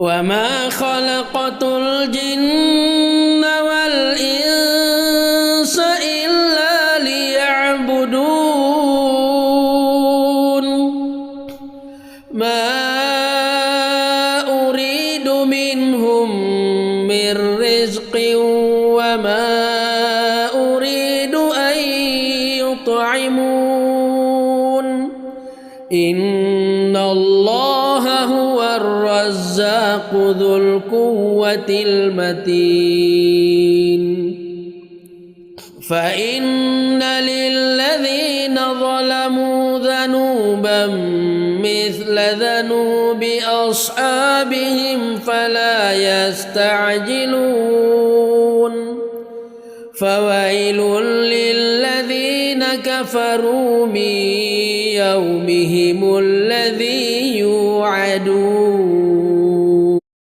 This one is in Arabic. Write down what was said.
وما خلقت الجن والإنس إلا ليعبدون ما أريد منهم من رزق وما أريد أن يطعمون إن الله هو الرزاق ذو القوة المتين فإن للذين ظلموا ذنوبا مثل ذنوب أصحابهم فلا يستعجلون فويل للذين كفروا من يومهم الذي يوعدون